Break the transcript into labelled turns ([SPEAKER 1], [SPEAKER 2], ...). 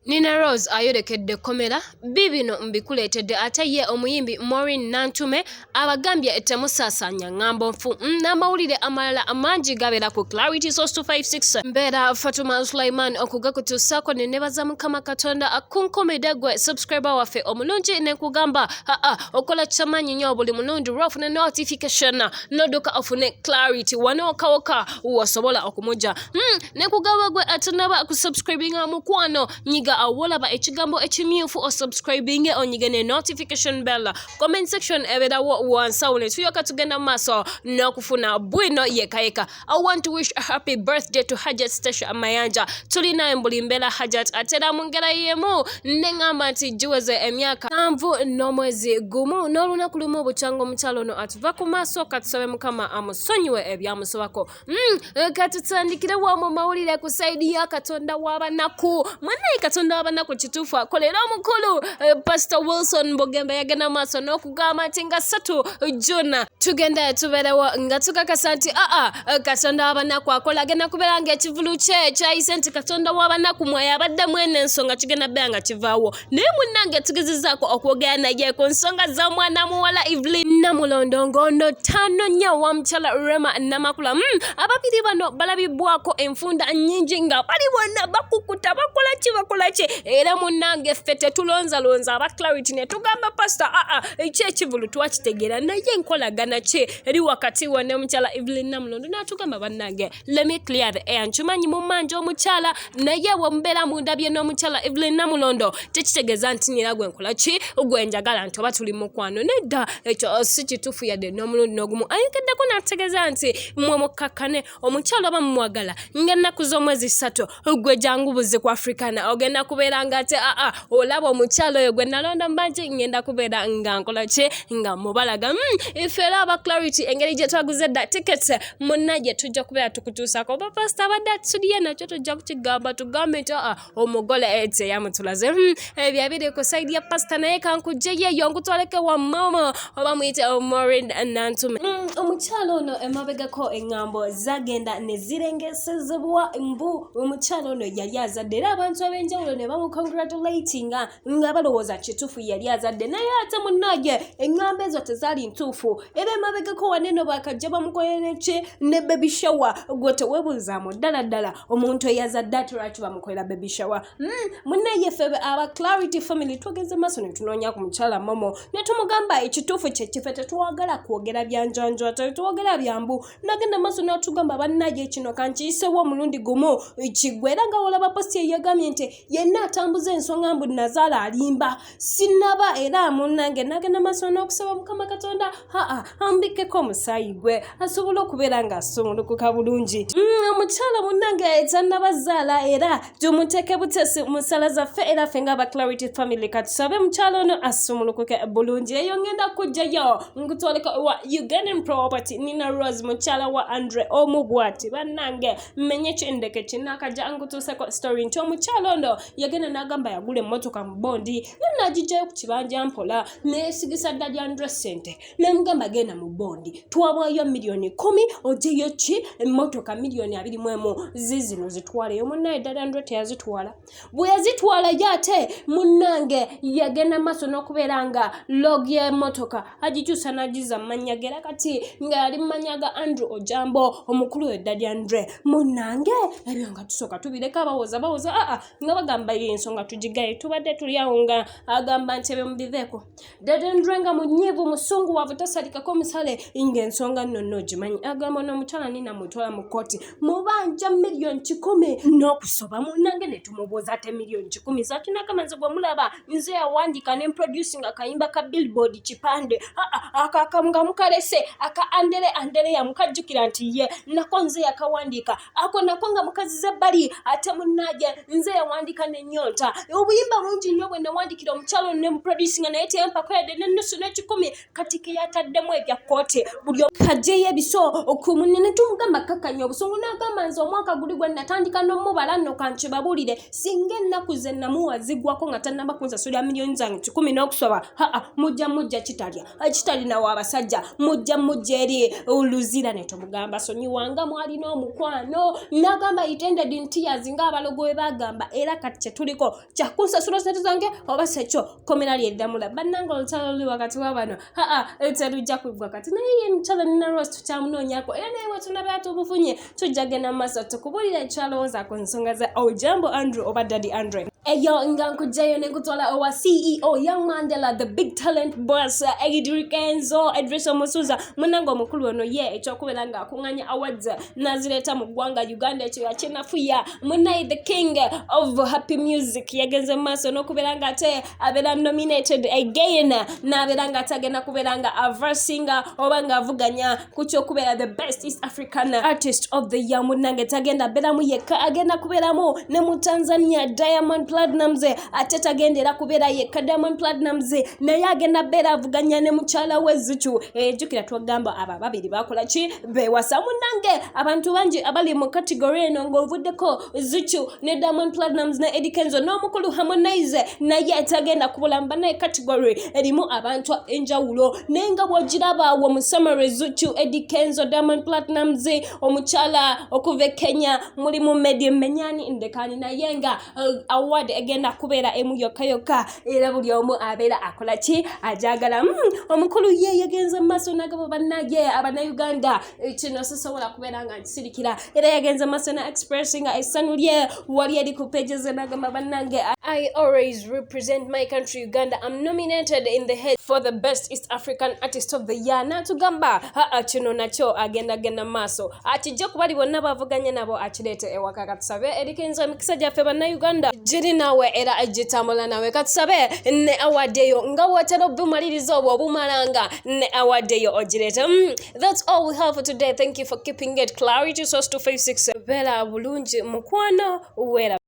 [SPEAKER 1] Nina Rose ayolekedde ekomera bibino mbikuleetedde ate ye omuyimbi Maureen Nantume abagambye temusaasanya ngambo nfu n'amawulire amalala amangi gabeera ku Clarity Source 256 mbeera Fatuma Sulaiman okugakutuusaako ne nebaza Mukama Katonda akunkumidde gwe subscriber waffe omulungi ne kugamba okola kyamaanyi nnyo buli mulundi lw'ofuna notification n'odduka ofune Clarity wanookawoka wasobola okumujja ne kugamba gwe atanaba kusubscribinga mukwano nyiga awolaba ekigambo ekimyufu o subscribing onyige ne notification bell comment section eberawo wansawule tuyoka tugenda maaso n'okufuna bwino yekayeka. I want to wish a happy birthday to Hajat Stasha Mayanja tulina embuli mbeera Hajat atera mu ngera yemu neŋŋamba nti giweze emyaka 7 n'omwezi gumu n'olunaku lumu obukyango omukyalo ono atuva ku maaso katusabe Mukama amusonyiwe ebyamusobako. Katutandikire wa mu mawulire ku saidi ya Katonda w'abanaku mwanaye Katonda w'abanaku kituufu akolera omukulu Pastor Wilson Bogembe yagenda maaso n'okugamba nti nga 3 June tugenda tubeerawo nga tukakasa nti Katonda w'abanaku akola agenda kubeera ng'ekivulu kye kyayise nti Katonda w'abanaku mwe yabadde mwene ensonga kigenda beera nga kivaawo naye munnange tugezezaako okwogera naye ku nsonga za mwana muwala Evelyn Namulondo ngondo 5 nnyo wa mukyala Rema Namakula ababiri bano balabibwako enfunda nnyingi nga bali bonna bakukuta bakola ki era munnange ffe tetulonzalonza aba Clarity ne tugamba pastor ekyekivulu twakitegeera naye enkolagana ki eri wakati wa ne mukyala Evelyn Namulondo n'atugamba bannange let me clear the air nkimanyi mu manja omukyala naye bw'omubeera mu ndabye n'omukyala Evelyn Namulondo tekitegeeza nti nira gwe nkola ki gwe njagala nti oba tuli mukwano nedda ekyo si kituufu yadde n'omulundi n'ogumu ayogeddeko n'ategeeza nti mwe mukkakkane omukyala oba mumwagala ng'ennaku z'omwezi 3 gwe jangu buzi ku Africana ogenda kubeera nga ate olaba omukyala oyo gwe nalonda mbanji ngenda kubeera nga nkola ki nga mubalaga ife era aba Clarity engeri gye twaguze dda tickets munna gye tujja kubeera tukutuusaako oba pastor abadde atusudiye nakyo tujja kukigamba tugambe nti omugole ete yamutulaze ebyo biri ku side ya pastor naye kankujje yeyo nkutwaleke wa mama oba muyite Maureen Nantume omukyala ono emabegako eŋŋambo zagenda ne zirengesezebwa mbu omukyala ono yali azadde era abantu ab'enjawulo ne bamukongratulatinga nga balowooza kituufu yali azadde naye ate munnage eŋŋambo ezo tezaali ntuufu era emabegako waneno bakajja bamukolera ki ne baby shower gwe teweebuuzaamu ddala omuntu eyazadde ate lwaki bamukolera baby shower munnaye ffe aba Clarity family twageze maaso ne tunoonya ku mukyala Momo ne tumugamba ekituufu kye kife tetwagala kwogera byanjanja tetwogera byambu nagenda maaso n'atugamba bannage kino kankiyisewo omulundi gumu kiggwe era nga wolaba posti eyagambye nti yenna atambuza ensonga mbu nazaala alimba sinaba era munnange nagenda maaso n'okusaba Mukama Katonda ambikeko omusaayi gwe asobole okubeera nga asumulukuka bulungi omukyala munnange tannabazaala era tumuteeke butesi musala zaffe era ffe ng'aba Clarity family katusabe mukyala ono asumulukuke bulungi eyo ngenda kujjayo nkutwaleka wa Ugandan property Nina Rose mukyala wa Andre omubwati bannange mmenye kyendeke kinakajja nkutuuseko story nti omukyala ono yagenda n'agamba yagula emmotoka mu bondi n'agijjayo ku kibanja mpola neesigisa dda lya Andre ssente n'emugamba genda mu bondi twabwayo milioni 10 ojeyo ki emmotoka milioni 21 zizino zitwaleyo munnaye ddala Andre teyazitwala bwe yazitwala ye ate munnange yagenda maaso n'okubeera nga log y'emmotoka agikyusa n'agiza mannya gera kati nga yali mumanya ga Andrew Ojambo omukulu weddali Andre munnange ebyo nga tusooka tubireka abawoza nga bagamba ensonga tugigaye tubadde tuli awo nga agamba nti ebyo mubiveeko ddali Andre nga munyiivu musungu waavu tasalikako omusale ng'ensonga nno gimanyi agamba n'omukyala Nina mutwala mu kkooti mubanja milioni 10 n'okusoba munnange ne tumubuuza ate milioni 10 sakinakamanzi gwe mulaba nze yawandiika ne producing akayimba ka Billboard kipande nga mukalese aka andere yamukajjukira nti ye nako nze yakawandiika ako nako nga mukazize bali ate munnage nze yawandiika n'ennyonta obuyimba bungi nnyo bwe nawandikira omukyalo ne muproducing naye teyampakoyadde n'ennusu n'ekikumi kati ke yataddemu ebya kkooti buli kajjeyo ebiso okumunene tumugamba kakkanya obusungu n'agamba nze omwaka guli gwe natandika n'omubala nno kankibabuulire singa ennaku ze namuwazigwako nga tannaba kunsasulira milioni zange 10 n'okusoba mujja kitalina w'abasajja mujja eri oluzira ne tumugamba sonyiwanga mwalina omukwano n'agamba intended in tears ng'abalogo we bagamba era kati kakati kyetuliko kyakunsasula sente zange oba sekyo komera lyeddamula bannange olukyalo luli wakati wa bano terujja kuggwa kati naye ye mukyala nina lwasi tukyamunoonyako era naye wetunabera tubufunye tujja genda mu maaso tukubulira ekyalowooza ku nsonga za Ojambo Andrew oba Daddy Andre. Eyo nga nkujjayo ne nkutwala owa CEO Young Mandela the big talent boss Eddy Kenzo Edris Omusuza munango omukulu ono ye ekyokubeera nga akuŋŋanya awards nazireeta mu ggwanga Uganda ekyo yakinafuya munaye the king of happy music yagenze mu maaso n'okubeera nga ate abeera nominated again n'abeera nga ate agenda kubeera nga aversinga oba nga avuganya ku kyokubeera the best East African artist of the year munange tagenda abeeramu yekka agenda kubeeramu ne mu Tanzania Diamond Platnumz ate tagendera kubeera yekka Diamond Platnumz naye agenda beera avuganya ne mukyala we Zuchu ejjukira twagamba aba babiri bakola ki bewasa munange abantu bangi abali mu category eno ng'ovuddeko Zuchu ne Diamond Platnumz ne Eddy Kenzo n'omukulu Harmonize naye tagenda kubulamba naye category erimu abantu enjawulo naye nga bw'ogiraba awo mu summary Zuchu Eddy Kenzo Diamond Platnumz omukyala okuva Kenya mulimu Meddy Menyani ndekani naye nga award egenda kubeera emu yokka era buli omu abeera akola ki ajagala omukulu ye yagenze maaso n'agabo bannage abannayuganda kino sisobola kubeera nga nkisirikira era yagenze maaso na expressinga essanyu lye wali eri ku pages n'agamba bannange I always represent my country Uganda. I'm nominated in the head for the best East African artist of the year. Natugamba kino nakyo agenda maaso akijja kubali bonna bavuganya nabo akireete ewaka katusabe Eddy Kenzo emikisa gyaffe bannayuganda giri nawe era agitambula nawe katusabe ne award eyo nga watera obumaliriza obwo obumalanga ne award eyo ogireete. That's all we have for today. Thank you for keeping it Clarity Source 256 beera bulungi mukwano wera